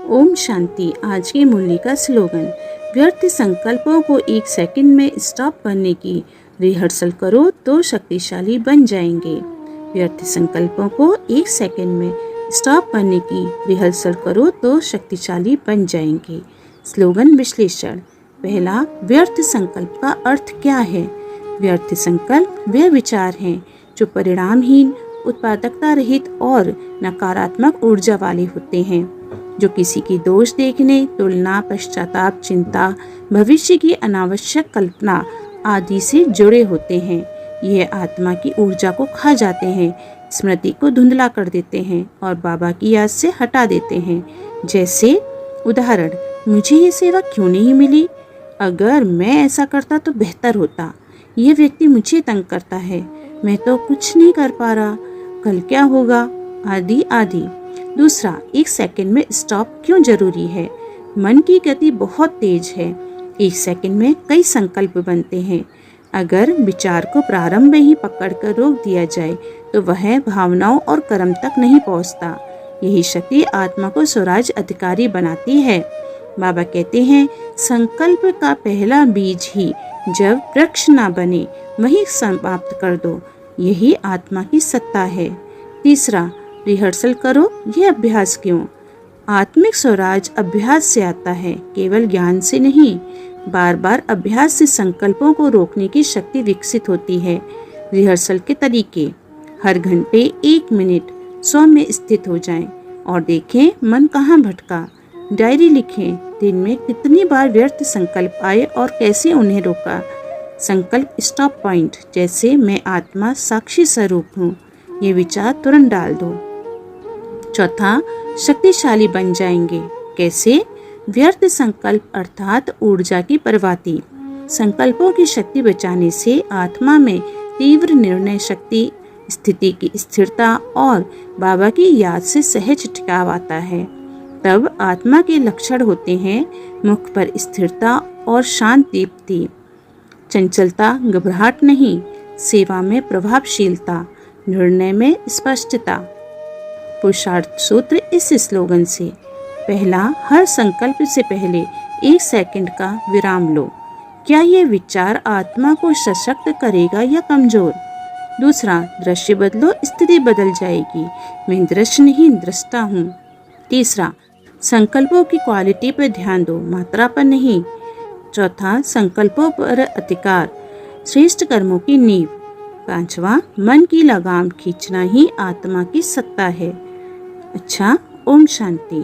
ओम शांति। आज की मुरली का स्लोगन, व्यर्थ संकल्पों को एक सेकंड में स्टॉप करने की रिहर्सल करो तो शक्तिशाली बन जाएंगे। व्यर्थ संकल्पों को एक सेकंड में स्टॉप करने की रिहर्सल करो तो शक्तिशाली बन जाएंगे। स्लोगन विश्लेषण। पहला, व्यर्थ संकल्प का अर्थ क्या है? व्यर्थ संकल्प वे विचार हैं जो परिणामहीन, उत्पादकता रहित और नकारात्मक ऊर्जा वाले होते हैं, जो किसी की दोष देखने, तुलना, पश्चाताप, चिंता, भविष्य की अनावश्यक कल्पना आदि से जुड़े होते हैं। यह आत्मा की ऊर्जा को खा जाते हैं, स्मृति को धुंधला कर देते हैं और बाबा की याद से हटा देते हैं। जैसे उदाहरण, मुझे ये सेवा क्यों नहीं मिली? अगर मैं ऐसा करता तो बेहतर होता। यह व्यक्ति मुझे तंग करता है, मैं तो कुछ नहीं कर पा रहा, कल क्या होगा? आदि आदि। दूसरा, एक सेकंड में स्टॉप क्यों जरूरी है? मन की गति बहुत तेज है। एक सेकंड में कई संकल्प बनते हैं। अगर विचार को प्रारंभ में ही पकड़कर रोक दिया जाए तो वह भावनाओं और कर्म तक नहीं पहुंचता। यही शक्ति आत्मा को स्वराज अधिकारी बनाती है। बाबा कहते हैं, संकल्प का पहला बीज ही जब वृक्ष ना बने वही समाप्त कर दो। यही आत्मा की सत्ता है। तीसरा, रिहर्सल करो, यह अभ्यास क्यों? आत्मिक स्वराज अभ्यास से आता है, केवल ज्ञान से नहीं। बार बार अभ्यास से संकल्पों को रोकने की शक्ति विकसित होती है। रिहर्सल के तरीके, हर घंटे 1 मिनट 100 में स्थित हो जाएं और देखें मन कहाँ भटका। डायरी लिखें, दिन में कितनी बार व्यर्थ संकल्प आए और कैसे उन्हें रोका। संकल्प स्टॉप पॉइंट, जैसे मैं आत्मा साक्षी स्वरूप हूँ, ये विचार तुरंत डाल दो। चौथा, शक्तिशाली बन जाएंगे। कैसे? व्यर्थ संकल्प अर्थात ऊर्जा की प्रवाती। संकल्पों की शक्ति बचाने से आत्मा में तीव्र निर्णय शक्ति, स्थिति की स्थिरता और बाबा की याद से सहज टिकाव आता है। तब आत्मा के लक्षण होते हैं, मुख पर स्थिरता और शांत दीप्ति, चंचलता, घबराहट नहीं, सेवा में प्रभावशीलता, निर्णय में स्पष्टता। पुरुषार्थ सूत्र इस स्लोगन से। पहला, हर संकल्प से पहले 1 सेकंड का विराम लो। क्या ये विचार आत्मा को सशक्त करेगा या कमजोर? दूसरा, दृश्य बदलो, स्थिति बदल जाएगी। मैं दृश्य नहीं, दृष्टा हूँ। तीसरा, संकल्पों की क्वालिटी पर ध्यान दो, मात्रा पर नहीं। चौथा, संकल्पों पर अधिकार, श्रेष्ठ कर्मों की नींव। पांचवा, मन की लगाम खींचना ही आत्मा की सत्ता है। अच्छा, ओम शांति।